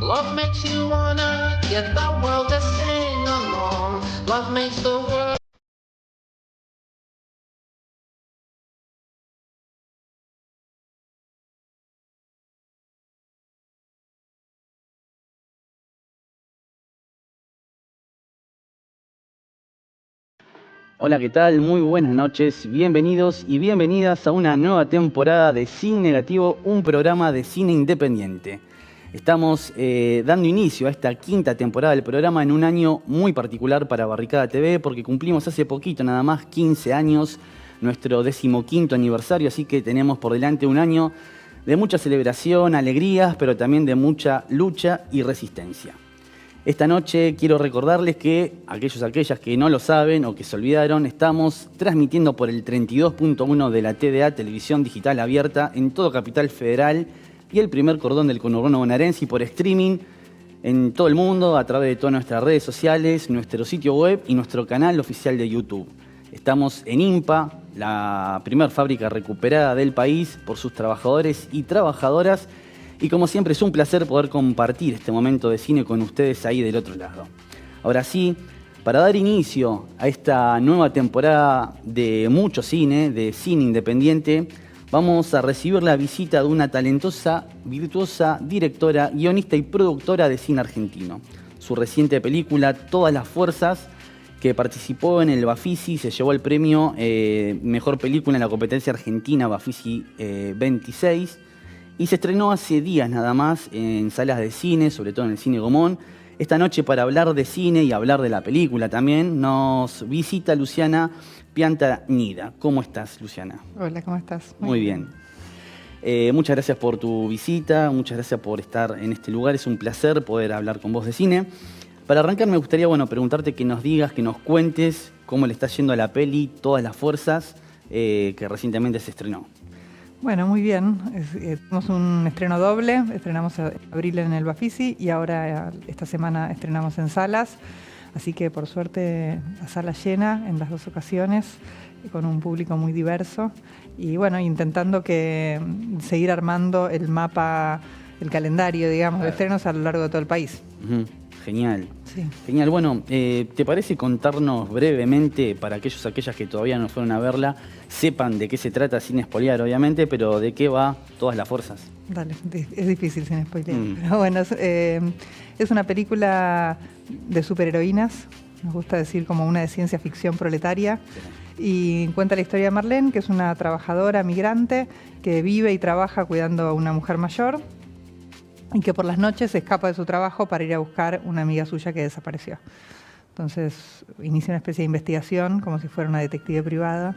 Love makes you wanna get the world to sing along. Love makes the world. Hola, ¿qué tal? Muy buenas noches, bienvenidos y bienvenidas a una nueva temporada de Cine Negativo, un programa de cine independiente. Estamos dando inicio a esta quinta temporada del programa en un año muy particular para Barricada TV porque cumplimos hace poquito, nada más 15 años, nuestro 15º aniversario, así que tenemos por delante un año de mucha celebración, alegrías, pero también de mucha lucha y resistencia. Esta noche quiero recordarles que aquellas que no lo saben o que se olvidaron, estamos transmitiendo por el 32.1 de la TDA, Televisión Digital Abierta, en todo Capital Federal y el primer cordón del conurbano bonaerense y por streaming en todo el mundo a través de todas nuestras redes sociales, nuestro sitio web y nuestro canal oficial de YouTube. Estamos en IMPA, la primer fábrica recuperada del país por sus trabajadores y trabajadoras. Y como siempre es un placer poder compartir este momento de cine con ustedes ahí del otro lado. Ahora sí, para dar inicio a esta nueva temporada de mucho cine, de cine independiente, vamos a recibir la visita de una talentosa, virtuosa directora, guionista y productora de cine argentino. Su reciente película, Todas las Fuerzas, que participó en el Bafisi, se llevó el premio Mejor Película en la competencia argentina Bafisi 26, y se estrenó hace días nada más en salas de cine, sobre todo en el Cine Gomón. Esta noche, para hablar de cine y hablar de la película también, nos visita Luciana Piantanida. ¿Cómo estás, Luciana? Hola, ¿cómo estás? Muy bien. Muchas gracias por tu visita, muchas gracias por estar en este lugar. Es un placer poder hablar con vos de cine. Para arrancar me gustaría preguntarte que nos digas, que nos cuentes cómo le está yendo a la peli Todas las Fuerzas, que recientemente se estrenó. Bueno, muy bien. Tenemos un estreno doble. Estrenamos en abril en el Bafisi y ahora esta semana estrenamos en salas. Así que por suerte la sala llena en las dos ocasiones, con un público muy diverso. Y bueno, intentando seguir armando el mapa, el calendario, digamos, de estrenos a lo largo de todo el país. Genial. Sí. Genial. Bueno, ¿te parece contarnos brevemente, para aquellas que todavía no fueron a verla, sepan de qué se trata, sin spoilear obviamente, pero de qué va Todas las Fuerzas? Dale, es difícil sin spoilear. Pero bueno, es una película de superheroínas, nos gusta decir como una de ciencia ficción proletaria. Sí. Y cuenta la historia de Marlene, que es una trabajadora migrante que vive y trabaja cuidando a una mujer mayor y que por las noches se escapa de su trabajo para ir a buscar una amiga suya que desapareció. Entonces inicia una especie de investigación como si fuera una detective privada,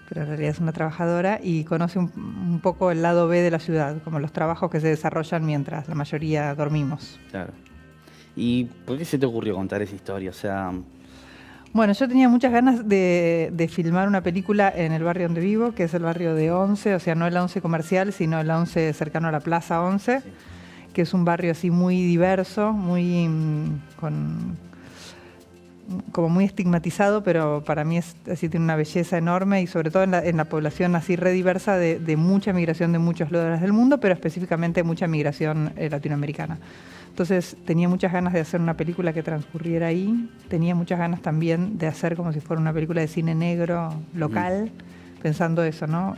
pero en realidad es una trabajadora y conoce un poco el lado B de la ciudad, como los trabajos que se desarrollan mientras la mayoría dormimos. Claro. ¿Y por qué se te ocurrió contar esa historia? O sea... Bueno, yo tenía muchas ganas de filmar una película en el barrio donde vivo, que es el barrio de Once, o sea, no el Once comercial, sino el Once cercano a la Plaza Once. Sí. Que es un barrio así muy diverso, como muy estigmatizado, pero para mí tiene una belleza enorme y sobre todo en la población así rediversa de mucha migración de muchos lugares del mundo, pero específicamente mucha migración latinoamericana. Entonces tenía muchas ganas de hacer una película que transcurriera ahí, tenía muchas ganas también de hacer como si fuera una película de cine negro local, pensando eso, ¿no?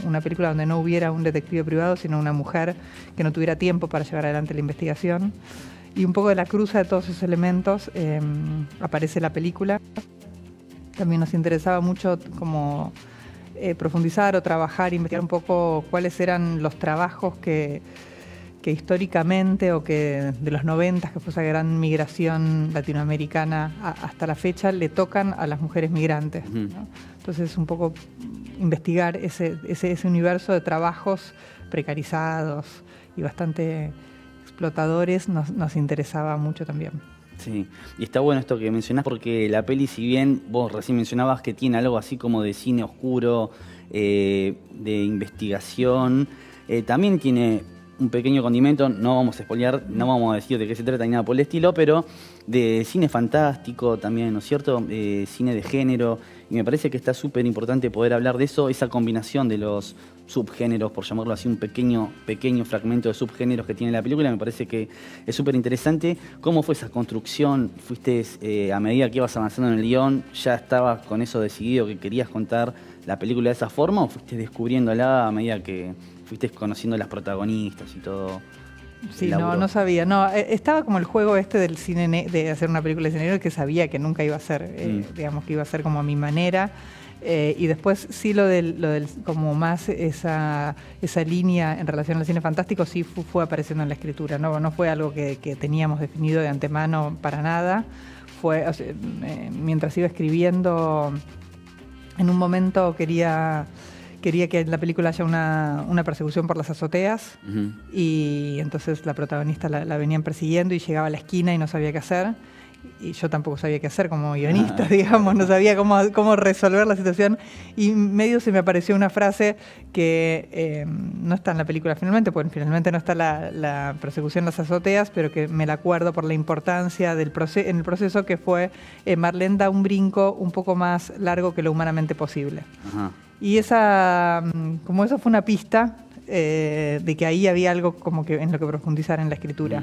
Una película donde no hubiera un detective privado, sino una mujer que no tuviera tiempo para llevar adelante la investigación. Y un poco de la cruza de todos esos elementos aparece la película. También nos interesaba mucho como profundizar o trabajar, investigar un poco cuáles eran los trabajos que históricamente o que de los 90, que fue esa gran migración latinoamericana hasta la fecha, le tocan a las mujeres migrantes, ¿no? Entonces un poco investigar ese universo de trabajos precarizados y bastante explotadores nos interesaba mucho también. Sí, y está bueno esto que mencionás porque la peli, si bien vos recién mencionabas que tiene algo así como de cine oscuro, de investigación, también tiene un pequeño condimento, no vamos a spoilear, no vamos a decir de qué se trata ni nada por el estilo, pero de cine fantástico también, ¿no es cierto? Cine de género y me parece que está súper importante poder hablar de eso, esa combinación de los subgéneros, por llamarlo así, un pequeño fragmento de subgéneros que tiene la película, me parece que es súper interesante. ¿Cómo fue esa construcción? ¿Fuiste, a medida que ibas avanzando en el guión, ya estabas con eso decidido que querías contar la película de esa forma, o fuiste descubriéndola a medida que fuiste conociendo las protagonistas y todo? Sí, no sabía. No, estaba como el juego este del cine, de hacer una película de cine negro, que sabía que nunca iba a ser, digamos que iba a ser como a mi manera. Y después sí lo del como más esa línea en relación al cine fantástico sí fue apareciendo en la escritura. No fue algo que teníamos definido de antemano para nada. Fue, o sea, mientras iba escribiendo, en un momento quería que en la película haya una persecución por las azoteas, y entonces la protagonista la venían persiguiendo y llegaba a la esquina y no sabía qué hacer. Y yo tampoco sabía qué hacer como guionista, digamos, no sabía cómo resolver la situación. Y medio se me apareció una frase que no está en la película finalmente, porque finalmente no está la persecución en las azoteas, pero que me la acuerdo por la importancia en el proceso, que fue Marlene da un brinco un poco más largo que lo humanamente posible. Ajá. Y como eso fue una pista de que ahí había algo como que en lo que profundizar en la escritura.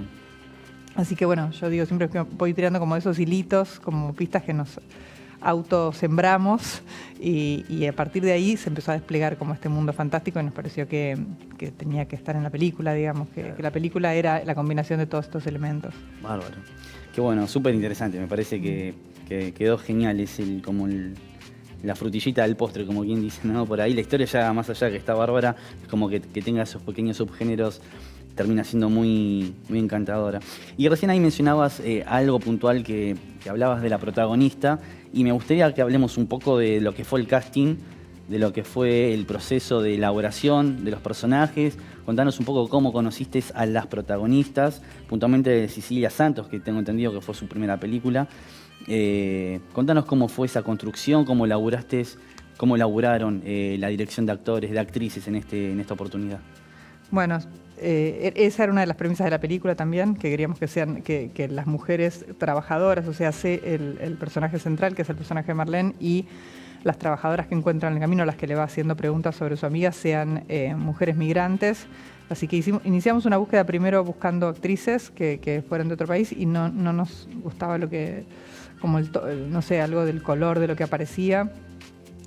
Así que bueno, yo digo siempre que voy tirando como esos hilitos, como pistas que nos autosembramos, y a partir de ahí se empezó a desplegar como este mundo fantástico, y nos pareció que tenía que estar en la película, digamos, que la película era la combinación de todos estos elementos. Bárbaro. Qué bueno, súper interesante, me parece que quedó genial, es la frutillita del postre, como quien dice, ¿no? Por ahí la historia ya más allá que está bárbara, es como que tenga esos pequeños subgéneros, termina siendo muy, muy encantadora. Y recién ahí mencionabas algo puntual que hablabas de la protagonista, y me gustaría que hablemos un poco de lo que fue el casting, de lo que fue el proceso de elaboración de los personajes. Contanos un poco cómo conociste a las protagonistas, puntualmente de Cecilia Santos, que tengo entendido que fue su primera película. Contanos cómo fue esa construcción, cómo laburaron la dirección de actores, de actrices en esta oportunidad. Bueno, esa era una de las premisas de la película también, que queríamos que las mujeres trabajadoras, o sea, el personaje central, que es el personaje de Marlene, y las trabajadoras que encuentran en el camino, las que le va haciendo preguntas sobre su amiga, sean mujeres migrantes. Así que iniciamos una búsqueda primero buscando actrices que fueran de otro país, y no nos gustaba no sé, algo del color de lo que aparecía.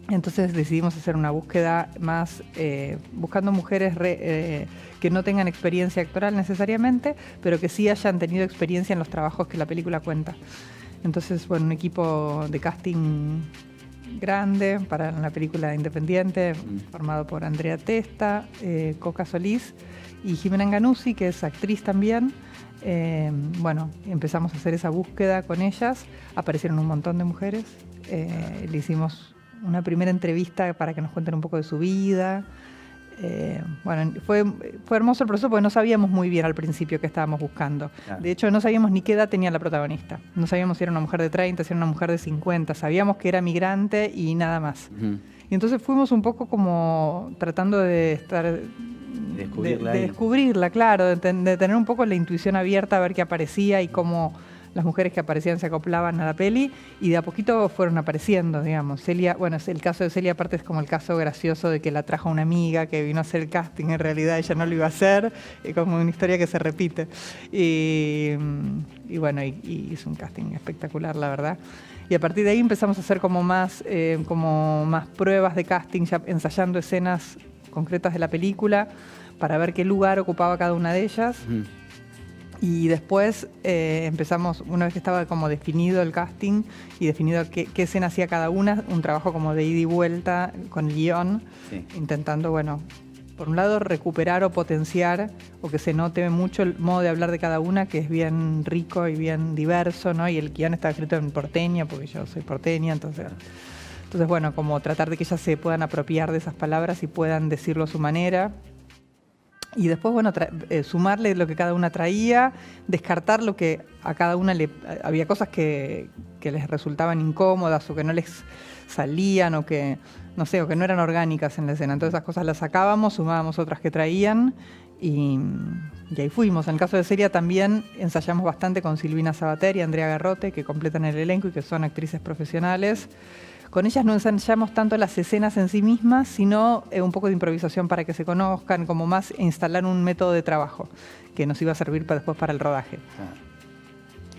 Entonces decidimos hacer una búsqueda más buscando mujeres que no tengan experiencia actoral necesariamente, pero que sí hayan tenido experiencia en los trabajos que la película cuenta. Entonces, bueno, un equipo de casting grande para la película independiente, formado por Andrea Testa, Coca Solís y Jimena Nganussi, que es actriz también. Bueno, empezamos a hacer esa búsqueda con ellas, aparecieron un montón de mujeres, le hicimos una primera entrevista para que nos cuenten un poco de su vida. Bueno, fue hermoso el proceso porque no sabíamos muy bien al principio qué estábamos buscando. Claro. De hecho, no sabíamos ni qué edad tenía la protagonista. No sabíamos si era una mujer de 30, si era una mujer de 50. Sabíamos que era migrante y nada más. Y entonces fuimos un poco como tratando de descubrirla, claro, de tener un poco la intuición abierta a ver qué aparecía y cómo las mujeres que aparecían se acoplaban a la peli, y de a poquito fueron apareciendo, digamos. Celia, bueno, el caso de Celia aparte es como el caso gracioso de que la trajo una amiga que vino a hacer el casting, en realidad ella no lo iba a hacer, como una historia que se repite. Y bueno, y hizo un casting espectacular, la verdad. Y a partir de ahí empezamos a hacer como más pruebas de casting, ya ensayando escenas concretas de la película para ver qué lugar ocupaba cada una de ellas. Y después empezamos, una vez que estaba como definido el casting y definido qué escena hacía cada una, un trabajo como de ida y vuelta con el guión, intentando, bueno, por un lado recuperar o potenciar, o que se note mucho el modo de hablar de cada una, que es bien rico y bien diverso, ¿no? Y el guión está escrito en porteña, porque yo soy porteña, entonces bueno, como tratar de que ellas se puedan apropiar de esas palabras y puedan decirlo a su manera. Y después, bueno, sumarle lo que cada una traía, descartar lo que a cada una había cosas que les resultaban incómodas o que no les salían o que, no sé, o que no eran orgánicas en la escena. Entonces esas cosas las sacábamos, sumábamos otras que traían y ahí fuimos. En el caso de Celia también ensayamos bastante con Silvina Sabater y Andrea Garrote, que completan el elenco y que son actrices profesionales, con ellas no ensayamos tanto las escenas en sí mismas, sino un poco de improvisación para que se conozcan, como más instalar un método de trabajo que nos iba a servir después para el rodaje. Claro.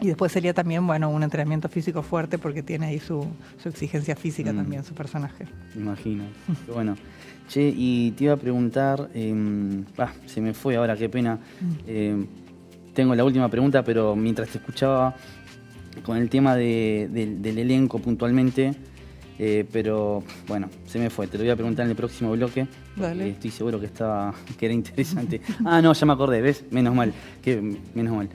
Y después sería también, bueno, un entrenamiento físico fuerte porque tiene ahí su exigencia física también, su personaje. Me imagino. Qué bueno. Che, y te iba a preguntar, se me fue ahora, qué pena. Tengo la última pregunta, pero mientras te escuchaba con el tema del elenco puntualmente, pero bueno, se me fue. Te lo voy a preguntar en el próximo bloque. Dale. Estoy seguro que era interesante. No, ya me acordé, ¿ves? Menos mal. Menos mal.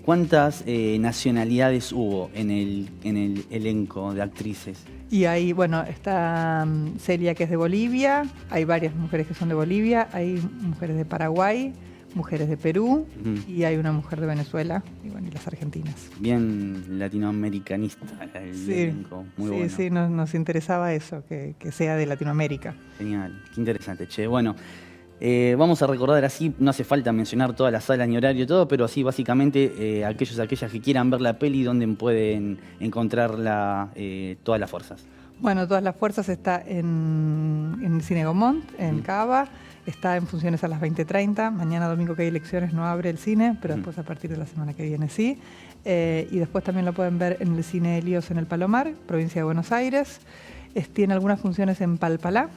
¿Cuántas nacionalidades hubo en el elenco de actrices? Y ahí, bueno, está Celia, que es de Bolivia, hay varias mujeres que son de Bolivia, hay mujeres de Paraguay, mujeres de Perú, y hay una mujer de Venezuela, y bueno, y las argentinas. Bien latinoamericanista el elenco, muy bueno. Sí, nos interesaba eso, que sea de Latinoamérica. Genial, qué interesante, che. Bueno, vamos a recordar así, no hace falta mencionar todas las salas ni horario y todo, pero así básicamente aquellas que quieran ver la peli, ¿dónde pueden encontrarla todas las fuerzas? Bueno, Todas las fuerzas está en el Cine Gaumont, en Cava. Está en funciones a las 20:30. Mañana domingo, que hay elecciones, no abre el cine, pero después a partir de la semana que viene sí. Y después también lo pueden ver en el Cine Helios en el Palomar, provincia de Buenos Aires. Tiene algunas funciones en Palpalá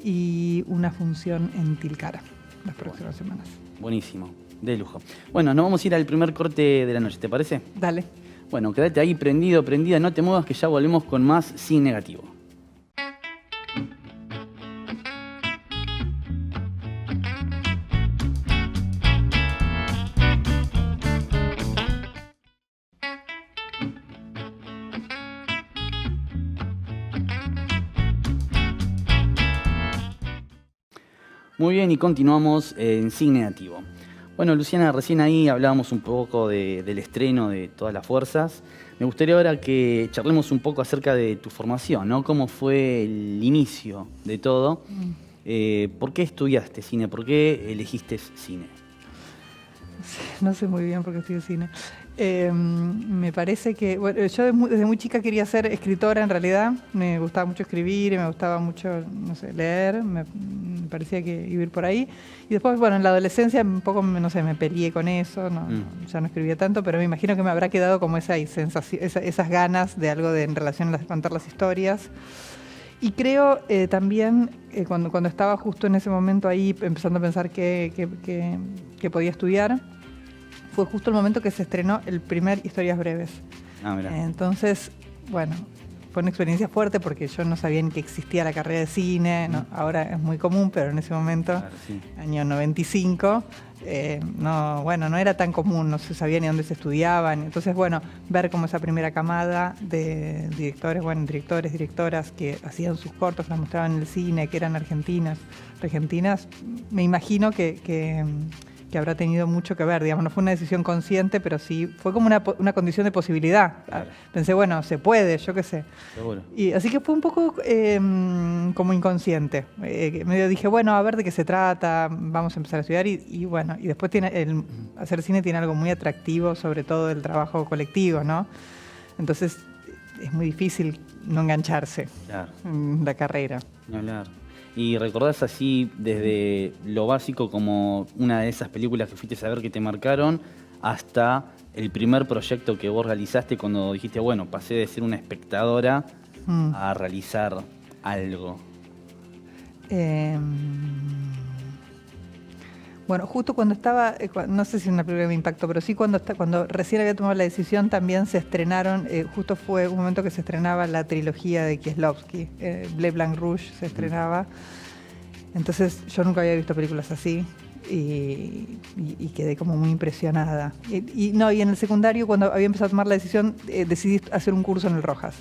y una función en Tilcara las próximas semanas. Buenísimo, de lujo. Bueno, nos vamos a ir al primer corte de la noche, ¿te parece? Dale. Bueno, quédate ahí prendido, prendida, no te muevas que ya volvemos con más Sin Negativo. Muy bien, y continuamos en Sin Negativo. Bueno, Luciana, recién ahí hablábamos un poco del estreno de Todas las Fuerzas. Me gustaría ahora que charlemos un poco acerca de tu formación, ¿no? ¿Cómo fue el inicio de todo? ¿Por qué estudiaste cine? ¿Por qué elegiste cine? No sé muy bien por qué estudio cine. Me parece que, bueno, yo desde muy chica quería ser escritora en realidad. Me gustaba mucho escribir, me gustaba mucho, no sé, leer. Me parecía que iba a ir por ahí. Y después, bueno, en la adolescencia un poco, no sé, me peleé con eso. Ya no escribía tanto, pero me imagino que me habrá quedado como esas ganas de algo en relación a contar las historias. Y creo también, cuando estaba justo en ese momento ahí empezando a pensar que podía estudiar, fue justo el momento que se estrenó el primer Historias Breves. Mirá. Entonces, bueno, fue una experiencia fuerte porque yo no sabía ni que existía la carrera de cine, ¿no? Ahora es muy común, pero en ese momento, Claro, sí. año 95, no era tan común, no se sabía ni dónde se estudiaban. Entonces, bueno, ver como esa primera camada de directoras que hacían sus cortos, las mostraban en el cine, que eran argentinas, me imagino que habrá tenido mucho que ver, digamos, no fue una decisión consciente, pero sí fue como una condición de posibilidad. Claro. Pensé, bueno, se puede, yo qué sé. Seguro. Y así que fue un poco como inconsciente. Medio dije, bueno, a ver de qué se trata, vamos a empezar a estudiar y bueno, y después hacer cine tiene algo muy atractivo, sobre todo el trabajo colectivo, ¿no? Entonces es muy difícil no engancharse en la carrera. Ni hablar. ¿Y recordás así desde lo básico como una de esas películas que fuiste a ver que te marcaron hasta el primer proyecto que vos realizaste cuando dijiste, bueno, pasé de ser una espectadora a realizar algo? Bueno, justo cuando estaba, no sé si es una película que me impactó, pero sí cuando recién había tomado la decisión también se estrenaron, justo fue un momento que se estrenaba la trilogía de Kieslowski, Bleu Blanc Rouge se estrenaba. Entonces yo nunca había visto películas así y quedé como muy impresionada. Y en el secundario, cuando había empezado a tomar la decisión, decidí hacer un curso en el Rojas.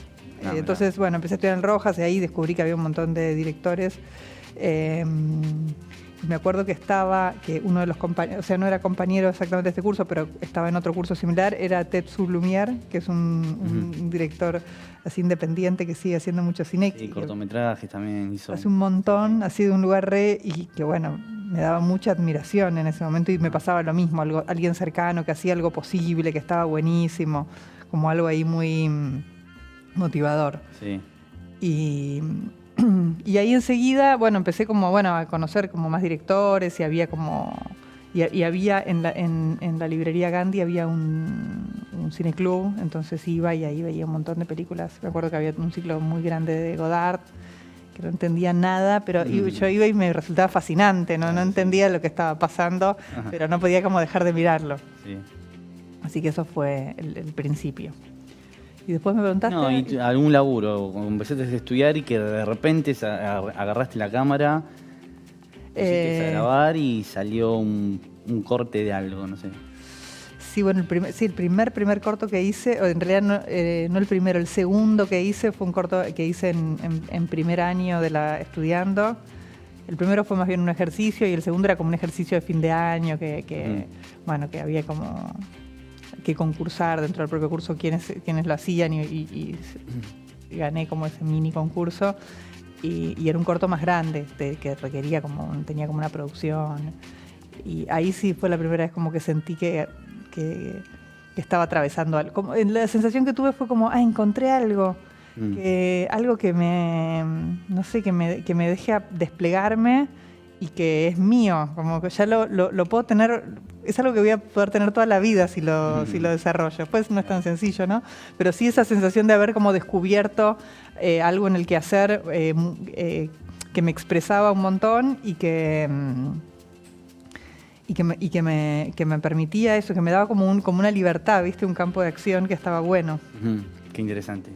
Entonces, bueno, empecé a estudiar en el Rojas y ahí descubrí que había un montón de directores. Me acuerdo que uno de los compañeros, o sea, no era compañero exactamente de este curso, pero estaba en otro curso similar, era Tetsu Lumière, que es un director así independiente que sigue haciendo mucho cine. Sí, cortometrajes también hizo. Hace un montón, así de un lugar y que bueno, me daba mucha admiración en ese momento y me pasaba lo mismo, alguien cercano que hacía algo posible, que estaba buenísimo, como algo ahí muy motivador. Sí. Y, y ahí enseguida, bueno, empecé como, bueno, a conocer como más directores y había como... Y había en la librería Gandhi había un cineclub, entonces iba y ahí veía un montón de películas. Me acuerdo que había un ciclo muy grande de Godard, que no entendía nada, pero yo iba y me resultaba fascinante, no entendía lo que estaba pasando, pero no podía como dejar de mirarlo. Sí. Así que eso fue el principio. Y después me preguntaste... No, y algún laburo, empezaste a estudiar y que de repente agarraste la cámara, pusiste a grabar y salió un corte de algo, no sé. Sí, bueno, el primer corto que hice, o en realidad no el primero, el segundo que hice fue un corto que hice en primer año estudiando. El primero fue más bien un ejercicio y el segundo era como un ejercicio de fin de año bueno, que había como que concursar dentro del propio curso quienes lo hacían y gané como ese mini concurso y era un corto más grande que requería tenía como una producción y ahí sí fue la primera vez como que sentí que estaba atravesando algo. La sensación que tuve fue como, encontré algo, algo que no sé, que me deje desplegarme y que es mío, como que ya lo puedo tener, es algo que voy a poder tener toda la vida si lo desarrollo. Pues no es tan sencillo, ¿no? Pero sí esa sensación de haber como descubierto algo en el quehacer que me expresaba un montón y que me permitía eso, que me daba como una libertad, ¿viste? Un campo de acción que estaba bueno. Qué interesante.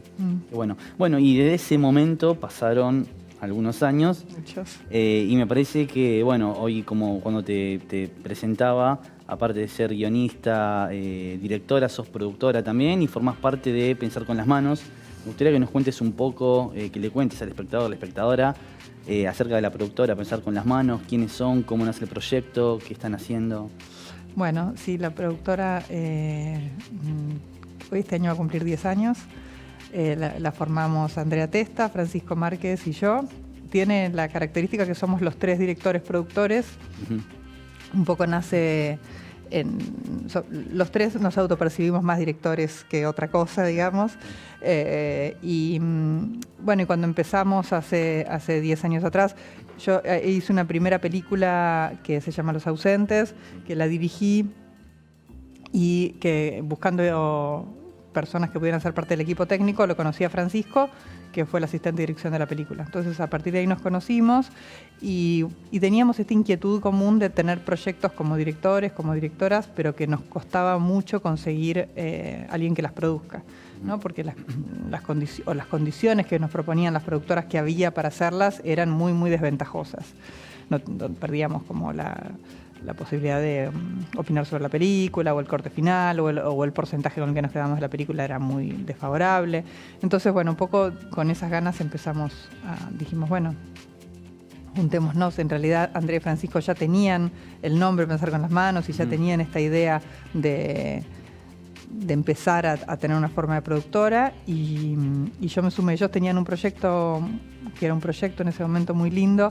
Qué bueno. Bueno, y desde ese momento pasaron algunos años. Muchos. Y me parece que, bueno, hoy como cuando te presentaba, aparte de ser guionista, directora, sos productora también y formás parte de Pensar con las Manos. Me gustaría que nos cuentes un poco, que le cuentes al espectador, a la espectadora, acerca de la productora Pensar con las Manos, quiénes son, cómo nace el proyecto, qué están haciendo. Bueno, sí, la productora hoy este año va a cumplir 10 años. La formamos Andrea Testa, Francisco Márquez y yo. Tiene la característica que somos los tres directores productores. Un poco nace... los tres nos autopercibimos más directores que otra cosa, digamos. Y cuando empezamos hace 10 años atrás, yo hice una primera película que se llama Los Ausentes, que la dirigí y que buscando personas que pudieran ser parte del equipo técnico, lo conocí a Francisco, que fue el asistente de dirección de la película. Entonces, a partir de ahí nos conocimos y teníamos esta inquietud común de tener proyectos como directores, como directoras, pero que nos costaba mucho conseguir alguien que las produzca, ¿no? Porque las condiciones que nos proponían las productoras que había para hacerlas eran muy, muy desventajosas. Perdíamos como la posibilidad de opinar sobre la película o el corte final o el porcentaje con el que nos quedamos de la película era muy desfavorable. Entonces, bueno, un poco con esas ganas dijimos, bueno, juntémonos. En realidad, Andrea y Francisco ya tenían el nombre Pensar con las Manos y ya tenían esta idea de empezar a tener una forma de productora y yo me sumé. Ellos tenían un proyecto que era un proyecto en ese momento muy lindo,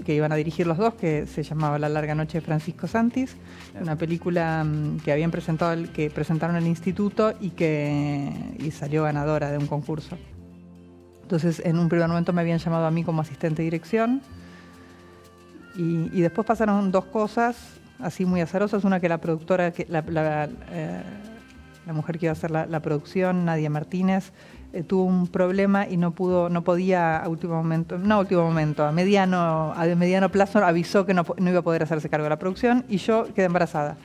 que iban a dirigir los dos, que se llamaba La larga noche de Francisco Santis, una película que habían que presentaron en el instituto y salió ganadora de un concurso. Entonces, en un primer momento me habían llamado a mí como asistente de dirección y después pasaron dos cosas así muy azarosas. Una, que la productora, la mujer que iba a hacer la producción, Nadia Martínez, tuvo un problema y no podía a mediano plazo avisó que no iba a poder hacerse cargo de la producción y yo quedé embarazada.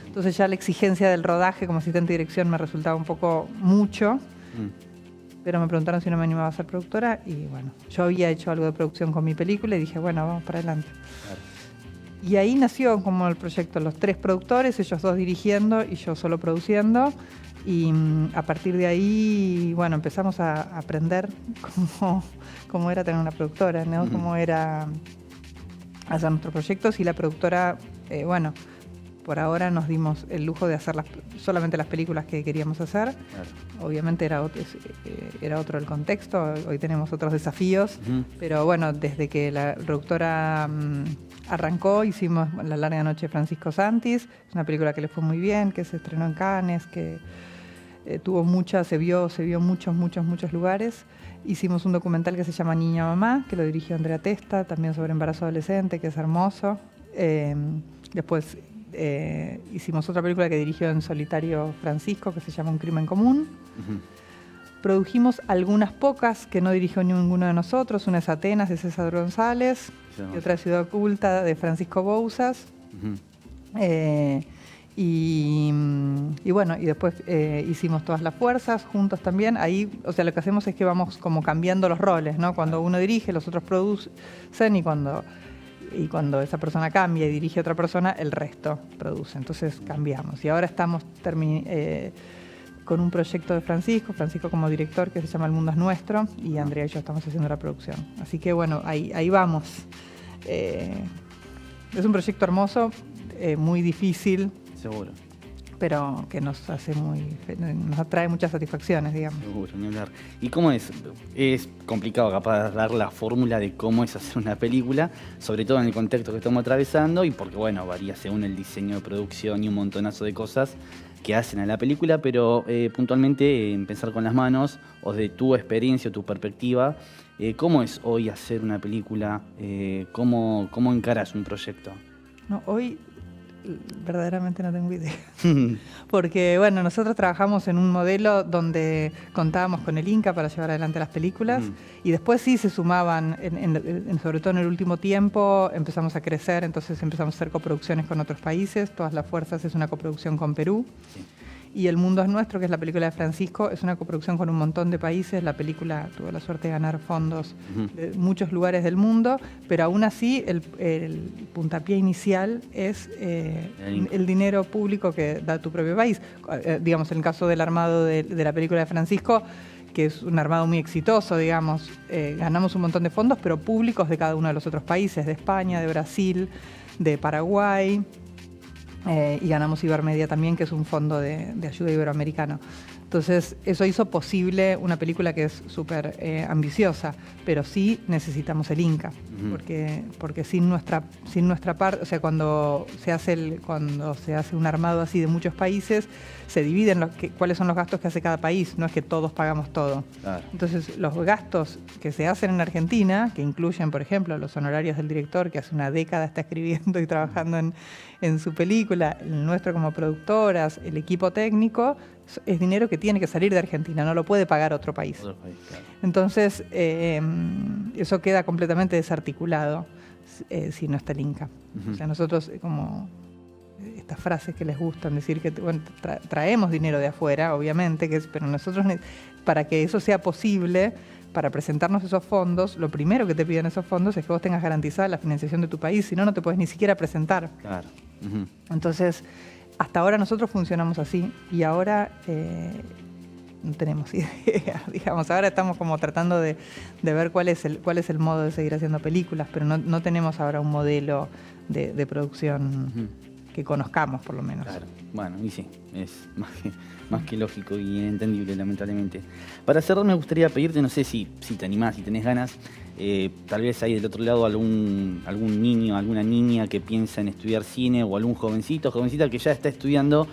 Entonces ya la exigencia del rodaje como asistente de dirección me resultaba un poco mucho, pero me preguntaron si no me animaba a ser productora y bueno, yo había hecho algo de producción con mi película y dije, bueno, vamos para adelante. Claro. Y ahí nació como el proyecto, los tres productores, ellos dos dirigiendo y yo solo produciendo. Y a partir de ahí, bueno, empezamos a aprender cómo era tener una productora, ¿no? Cómo era hacer nuestros proyectos. Y la productora, por ahora nos dimos el lujo de hacer solamente las películas que queríamos hacer. Claro. Obviamente era otro el contexto, hoy tenemos otros desafíos, pero bueno, desde que la productora arrancó, hicimos La larga noche de Francisco Santis, es una película que le fue muy bien, que se estrenó en Cannes, que se vio muchos lugares. Hicimos un documental que se llama Niña Mamá, que lo dirigió Andrea Testa, también sobre embarazo adolescente, que es hermoso. Después hicimos otra película que dirigió en solitario Francisco, que se llama Un crimen común. Produjimos algunas pocas que no dirigió ninguno de nosotros. Una es Atenas, de César González, y otra Ciudad Oculta, de Francisco Bouzas. Y bueno, y después hicimos Todas las fuerzas juntos también. Ahí, o sea, lo que hacemos es que vamos como cambiando los roles, ¿no? Cuando uno dirige, los otros producen, y cuando esa persona cambia y dirige a otra persona, el resto produce. Entonces cambiamos. Y ahora estamos con un proyecto de Francisco como director, que se llama El Mundo es Nuestro, y Andrea y yo estamos haciendo la producción. Así que bueno, ahí vamos. Es un proyecto hermoso, muy difícil. Seguro. Pero que nos atrae muchas satisfacciones, digamos. Seguro, ni hablar. ¿Y cómo es? Es complicado capaz dar la fórmula de cómo es hacer una película, sobre todo en el contexto que estamos atravesando, y porque bueno, varía según el diseño de producción y un montonazo de cosas que hacen a la película, pero puntualmente empezar con las manos, o de tu experiencia o tu perspectiva, ¿cómo es hoy hacer una película? ¿Cómo encaras un proyecto? No, hoy verdaderamente no tengo idea. Porque, bueno, nosotros trabajamos en un modelo donde contábamos con el Inca para llevar adelante las películas, y después sí se sumaban, sobre todo en el último tiempo, empezamos a crecer, entonces empezamos a hacer coproducciones con otros países. Todas las fuerzas es una coproducción con Perú. Sí. Y El Mundo es Nuestro, que es la película de Francisco, es una coproducción con un montón de países. La película tuvo la suerte de ganar fondos de muchos lugares del mundo, pero aún así el puntapié inicial es el dinero público que da tu propio país. Digamos, en el caso del armado de la película de Francisco, que es un armado muy exitoso, digamos, ganamos un montón de fondos, pero públicos de cada uno de los otros países, de España, de Brasil, de Paraguay. Y ganamos Ibermedia también, que es un fondo de ayuda iberoamericano. Entonces, eso hizo posible una película que es súper ambiciosa, pero sí necesitamos el Inca, porque sin nuestra parte, o sea, cuando se hace un armado así de muchos países, se dividen cuáles son los gastos que hace cada país, no es que todos pagamos todo. Claro. Entonces, los gastos que se hacen en Argentina, que incluyen, por ejemplo, los honorarios del director, que hace una década está escribiendo y trabajando en su película, el nuestro como productoras, el equipo técnico, es dinero que tiene que salir de Argentina, no lo puede pagar otro país. Claro. Entonces, eso queda completamente desarticulado si no está el Inca. O sea, nosotros, como estas frases que les gustan, decir que bueno, traemos dinero de afuera, obviamente, pero nosotros, para que eso sea posible, para presentarnos esos fondos, lo primero que te piden esos fondos es que vos tengas garantizada la financiación de tu país, si no, no te puedes ni siquiera presentar. Claro. Entonces, hasta ahora nosotros funcionamos así, y ahora no tenemos idea, digamos. Ahora estamos como tratando de ver cuál es el modo de seguir haciendo películas, pero no tenemos ahora un modelo de producción que conozcamos, por lo menos. Claro, bueno, y sí, es más que lógico y entendible, lamentablemente. Para cerrar, me gustaría pedirte, no sé si te animás, si tenés ganas, tal vez hay del otro lado algún niño, alguna niña que piensa en estudiar cine, o algún jovencita que ya está estudiando,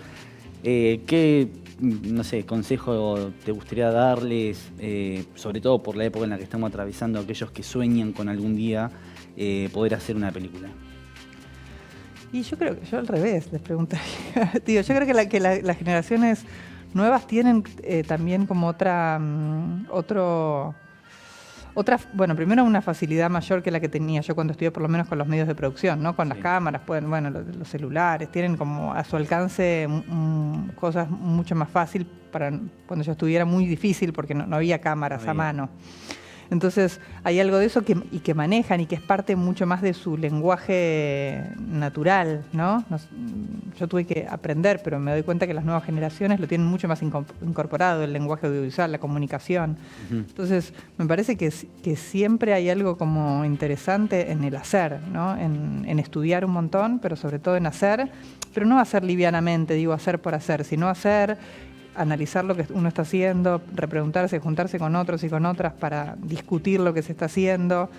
¿qué, no sé, consejo te gustaría darles, sobre todo por la época en la que estamos atravesando, a aquellos que sueñan con algún día poder hacer una película? Y yo creo que yo al revés les preguntaría. Tío, yo creo que las generaciones nuevas tienen también como bueno, primero una facilidad mayor que la que tenía yo cuando estudié, por lo menos con los medios de producción, ¿no? Con las cámaras, los celulares, tienen como a su alcance cosas mucho más fácil. Cuando yo estudié era muy difícil porque no había cámaras a mano. Entonces hay algo de eso que manejan y que es parte mucho más de su lenguaje natural, ¿no? Yo tuve que aprender, pero me doy cuenta que las nuevas generaciones lo tienen mucho más incorporado, el lenguaje audiovisual, la comunicación. Entonces me parece que siempre hay algo como interesante en el hacer, ¿no? En estudiar un montón, pero sobre todo en hacer, pero no hacer livianamente, digo hacer por hacer, sino hacer, analizar lo que uno está haciendo, repreguntarse, juntarse con otros y con otras para discutir lo que se está haciendo,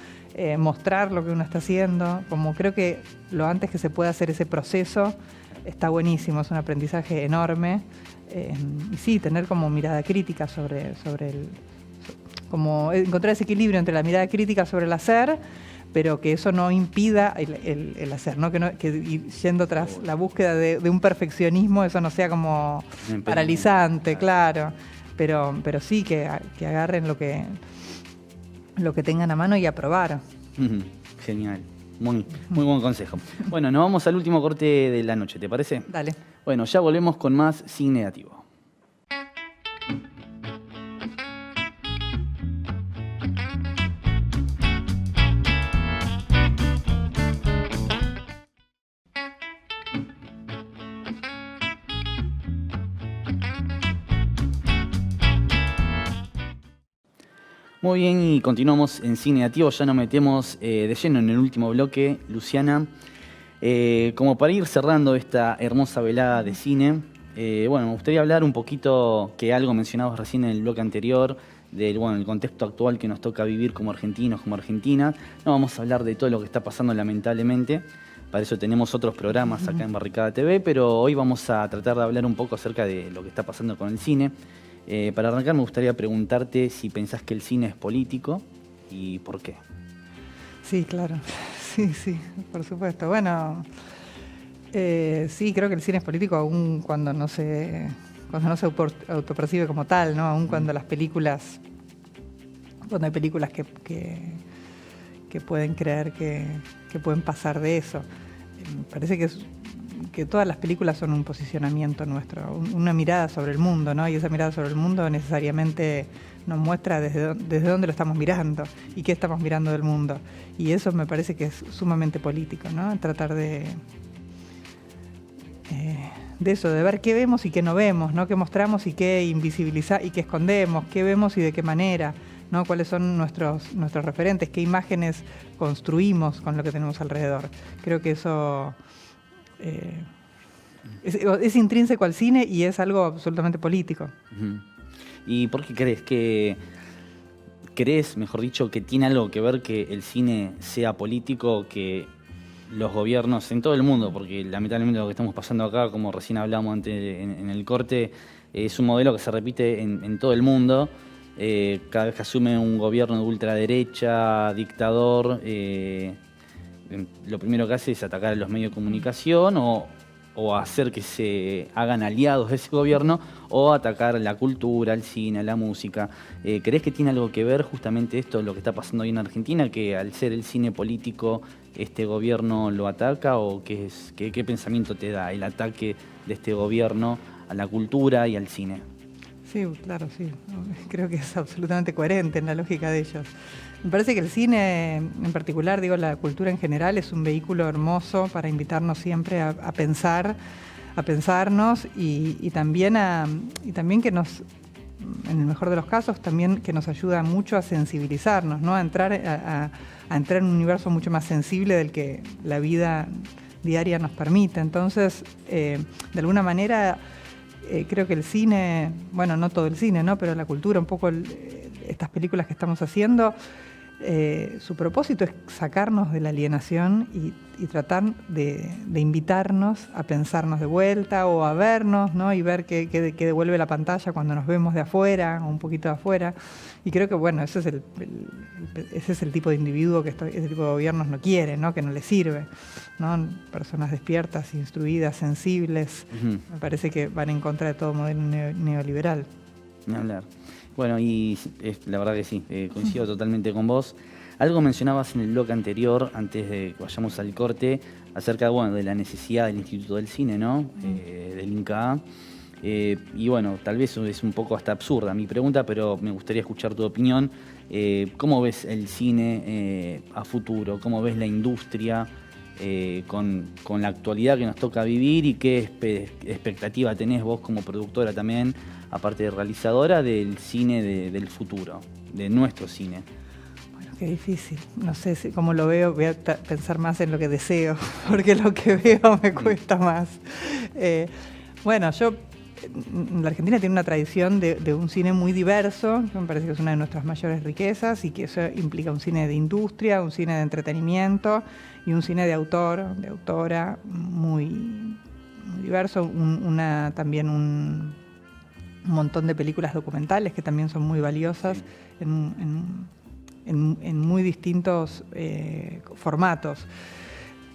mostrar lo que uno está haciendo. Como creo que lo antes que se pueda hacer ese proceso, está buenísimo, es un aprendizaje enorme. Y sí, tener como mirada crítica sobre como encontrar ese equilibrio entre la mirada crítica sobre el hacer, pero que eso no impida el hacer, ¿no? Que ir yendo tras la búsqueda de un perfeccionismo, eso no sea como paralizante, claro. Pero sí que agarren lo que tengan a mano y a probar. Genial. Muy buen consejo. Bueno, nos vamos al último corte de la noche, ¿te parece? Dale. Bueno, ya volvemos con más Sin Negativo. Muy bien, y continuamos en Sin Negativo, ya nos metemos de lleno en el último bloque. Luciana, como para ir cerrando esta hermosa velada de cine, bueno, me gustaría hablar un poquito, que algo mencionabas recién en el bloque anterior, del el contexto actual que nos toca vivir como argentinos, como argentinas. No vamos a hablar de todo lo que está pasando lamentablemente, para eso tenemos otros programas acá en Barricada TV, pero hoy vamos a tratar de hablar un poco acerca de lo que está pasando con el cine. Para arrancar me gustaría preguntarte si pensás que el cine es político y por qué. Sí, claro. Sí, por supuesto. Bueno, sí, creo que el cine es político aún cuando no se autopercibe como tal, ¿no? Aún cuando las películas, cuando hay películas que pueden creer que pueden pasar de eso. Me parece que todas las películas son un posicionamiento nuestro, una mirada sobre el mundo, ¿no? Y esa mirada sobre el mundo necesariamente nos muestra desde dónde lo estamos mirando y qué estamos mirando del mundo. Y eso me parece que es sumamente político, ¿no? Tratar de eso, de ver qué vemos y qué no vemos, ¿no? Qué mostramos y qué invisibilizamos y qué escondemos, qué vemos y de qué manera, ¿no? Cuáles son nuestros referentes, qué imágenes construimos con lo que tenemos alrededor. Creo que eso es intrínseco al cine y es algo absolutamente político. ¿Y por qué crees, mejor dicho, que tiene algo que ver que el cine sea político, que los gobiernos en todo el mundo, porque lamentablemente lo que estamos pasando acá, como recién hablamos antes en el corte, es un modelo que se repite en todo el mundo? Cada vez que asume un gobierno de ultraderecha, dictador, lo primero que hace es atacar a los medios de comunicación o hacer que se hagan aliados de ese gobierno o atacar la cultura, el cine, la música. ¿Crees que tiene algo que ver justamente esto, lo que está pasando hoy en Argentina, que al ser el cine político este gobierno lo ataca? ¿O qué pensamiento te da el ataque de este gobierno a la cultura y al cine? Sí, claro, sí. Creo que es absolutamente coherente en la lógica de ellos. Me parece que el cine, en particular, digo, la cultura en general, es un vehículo hermoso para invitarnos siempre a pensar, a pensarnos y también que nos, en el mejor de los casos, también que nos ayuda mucho a sensibilizarnos, ¿no? A entrar en un universo mucho más sensible del que la vida diaria nos permite. Entonces, de alguna manera, creo que el cine, bueno, no todo el cine, ¿no? Pero la cultura, un poco estas películas que estamos haciendo, su propósito es sacarnos de la alienación y tratar de invitarnos a pensarnos de vuelta o a vernos, ¿no? Y ver qué devuelve la pantalla cuando nos vemos de afuera o un poquito de afuera. Y creo que, bueno, ese es el tipo de individuo que ese tipo de gobiernos no quiere, ¿no? Que no les sirve, ¿no? Personas despiertas, instruidas, sensibles. Me parece que van en contra de todo modelo neoliberal. Ni hablar. Bueno, y la verdad que sí, coincido totalmente con vos. Algo mencionabas en el bloque anterior, antes de que vayamos al corte, acerca de la necesidad del Instituto del Cine, ¿no? Del INCA. Y bueno, tal vez es un poco hasta absurda mi pregunta, pero me gustaría escuchar tu opinión. ¿Cómo ves el cine a futuro? ¿Cómo ves la industria con la actualidad que nos toca vivir? ¿Y qué expectativa tenés vos como productora también, aparte de realizadora, del cine del futuro, de nuestro cine? Bueno, qué difícil. No sé cómo lo veo, voy a pensar más en lo que deseo, porque lo que veo me cuesta más. Bueno, la Argentina tiene una tradición de un cine muy diverso, que me parece que es una de nuestras mayores riquezas, y que eso implica un cine de industria, un cine de entretenimiento y un cine de autor, de autora, muy muy diverso, también un montón de películas documentales que también son muy valiosas en muy distintos formatos.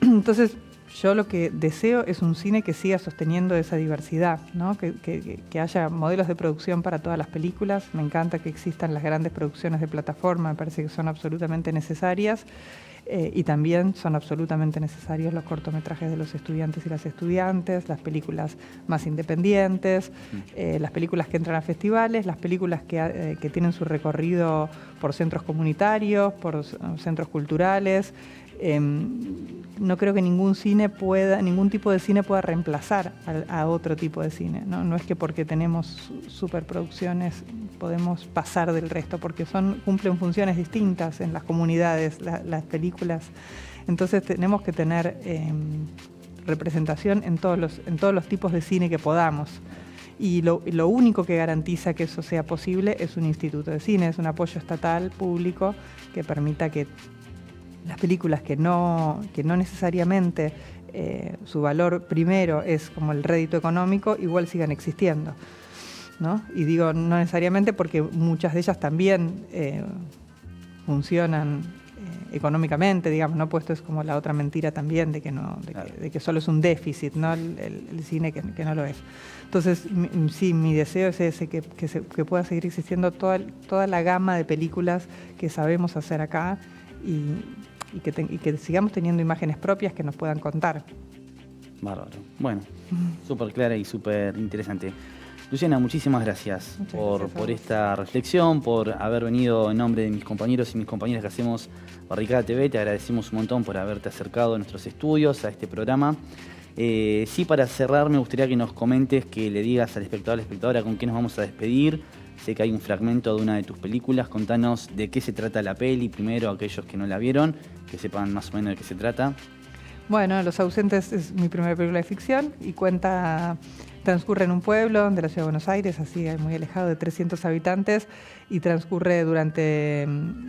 Entonces, yo lo que deseo es un cine que siga sosteniendo esa diversidad, ¿no? Que haya modelos de producción para todas las películas. Me encanta que existan las grandes producciones de plataforma, me parece que son absolutamente necesarias. Y también son absolutamente necesarios los cortometrajes de los estudiantes y las estudiantes, las películas más independientes, las películas que entran a festivales, las películas que tienen su recorrido por centros comunitarios, por centros culturales. No creo que ningún tipo de cine pueda reemplazar a otro tipo de cine, ¿no? No es que porque tenemos superproducciones podemos pasar del resto, porque cumplen funciones distintas en las comunidades, las películas. Entonces tenemos que tener representación en todos los tipos de cine que podamos. Y lo único que garantiza que eso sea posible es un instituto de cine, es un apoyo estatal, público, que permita que las películas que no necesariamente su valor primero es como el rédito económico, igual sigan existiendo, ¿no? Y digo no necesariamente porque muchas de ellas también funcionan económicamente, digamos, ¿no? Puesto es como la otra mentira también de que solo es un déficit, ¿no? El cine que no lo es. Entonces, sí, mi deseo es ese, que pueda seguir existiendo toda la gama de películas que sabemos hacer acá y que sigamos teniendo imágenes propias que nos puedan contar. Bárbaro. Bueno, súper clara y súper interesante. Luciana, muchísimas gracias por esta reflexión, por haber venido en nombre de mis compañeros y mis compañeras que hacemos Barricada TV. Te agradecemos un montón por haberte acercado a nuestros estudios, a este programa. Sí, para cerrar, me gustaría que nos comentes, que le digas al espectador, a la espectadora, con qué nos vamos a despedir. Sé que hay un fragmento de una de tus películas. Contanos de qué se trata la peli, primero, aquellos que no la vieron, que sepan más o menos de qué se trata. Bueno, Los Ausentes es mi primera película de ficción y transcurre en un pueblo de la ciudad de Buenos Aires, así muy alejado, de 300 habitantes, y transcurre durante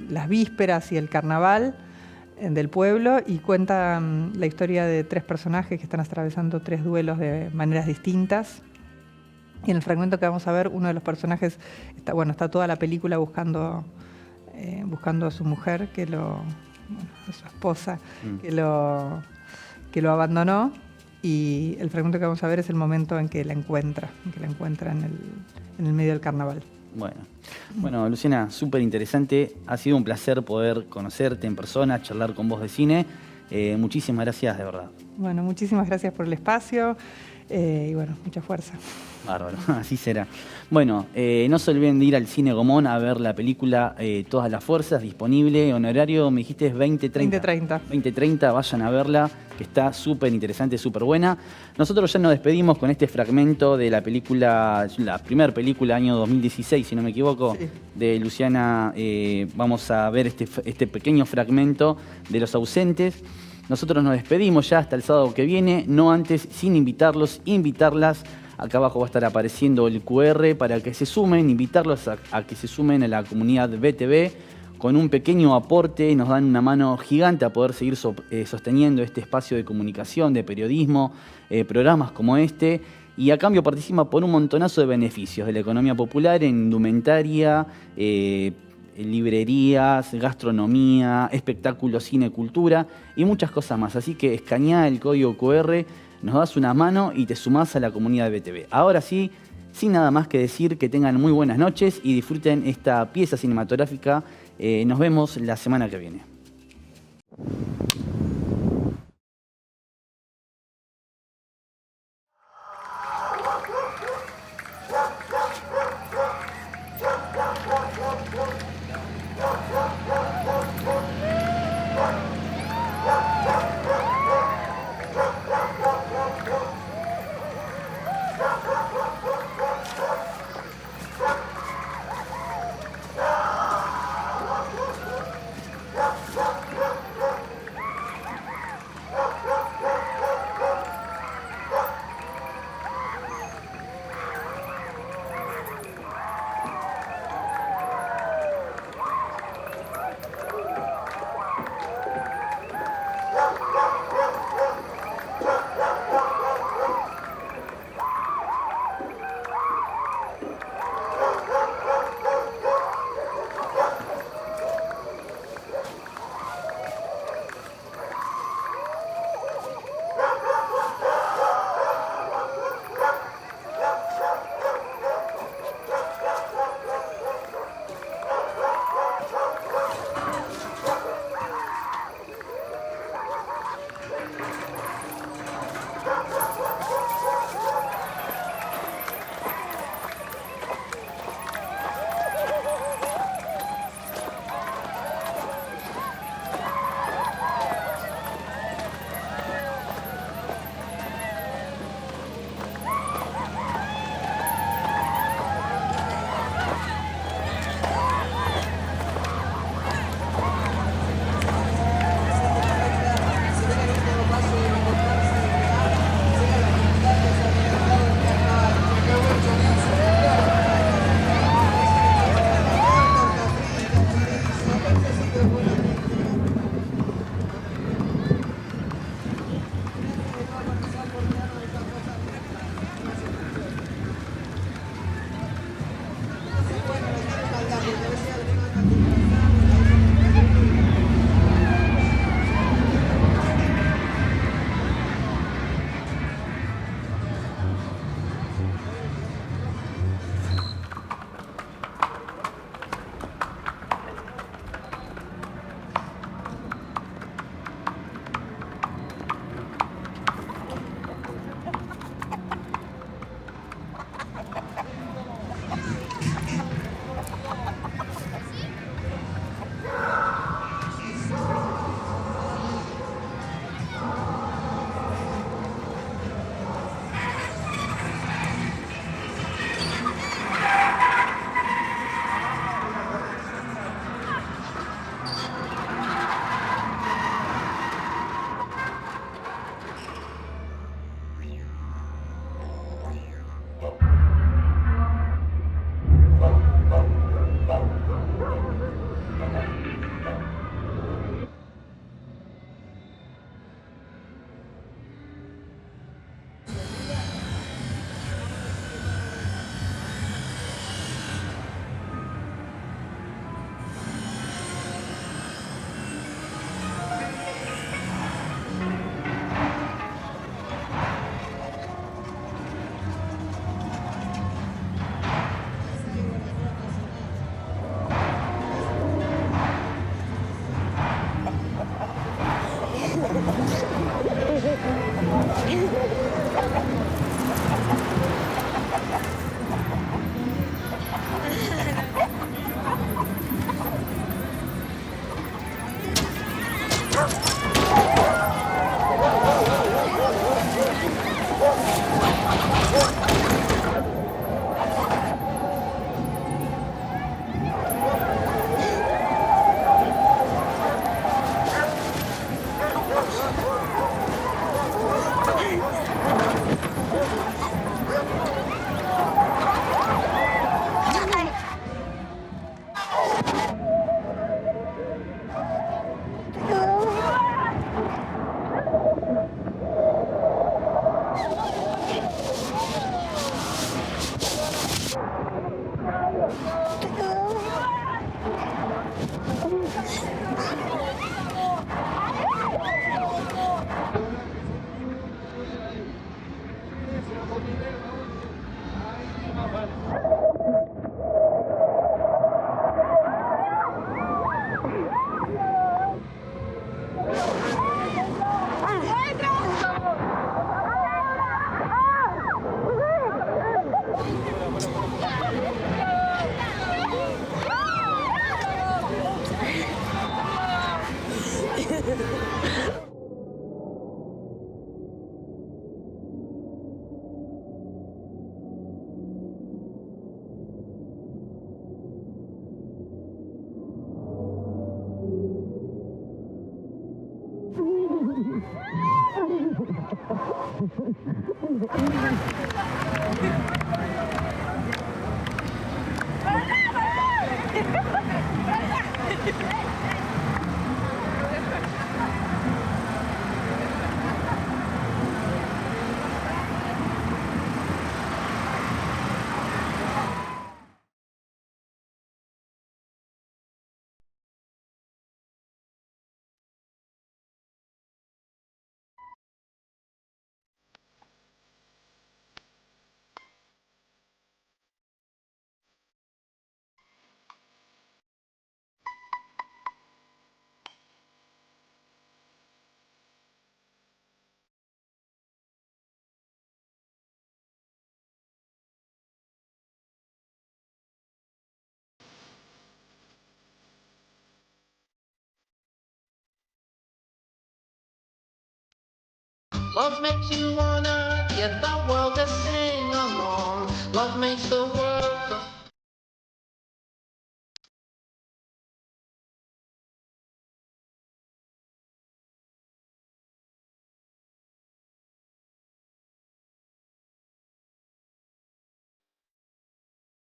las vísperas y el carnaval del pueblo, y cuenta la historia de 3 personajes que están atravesando 3 duelos de maneras distintas. Y en el fragmento que vamos a ver, uno de los personajes está toda la película buscando a su mujer, a su esposa, que lo abandonó, y el fragmento que vamos a ver es el momento en que la encuentra en el medio del carnaval. Bueno, Luciana, súper interesante. Ha sido un placer poder conocerte en persona, charlar con vos de cine. Muchísimas gracias, de verdad. Bueno, muchísimas gracias por el espacio y bueno, mucha fuerza. Bárbaro, así será. Bueno, no se olviden de ir al Cine Gomón a ver la película Todas las Fuerzas, disponible, honorario, me dijiste es 20:30. 20:30, vayan a verla, que está súper interesante, súper buena. Nosotros ya nos despedimos con este fragmento de la película, la primera película, año 2016, si no me equivoco, sí, de Luciana. Vamos a ver este pequeño fragmento de Los Ausentes. Nosotros nos despedimos ya hasta el sábado que viene, no antes, sin invitarlas. Acá abajo va a estar apareciendo el QR para que se sumen, invitarlos a que se sumen a la comunidad BTV. Con un pequeño aporte nos dan una mano gigante a poder seguir sosteniendo este espacio de comunicación, de periodismo, programas como este. Y a cambio participa por un montonazo de beneficios de la economía popular en indumentaria, librerías, gastronomía, espectáculos, cine, cultura y muchas cosas más. Así que escaneá el código QR, nos das una mano y te sumás a la comunidad de BTV. Ahora sí, sin nada más que decir, que tengan muy buenas noches y disfruten esta pieza cinematográfica. Nos vemos la semana que viene. Love makes you wanna get the world to sing along. Love makes the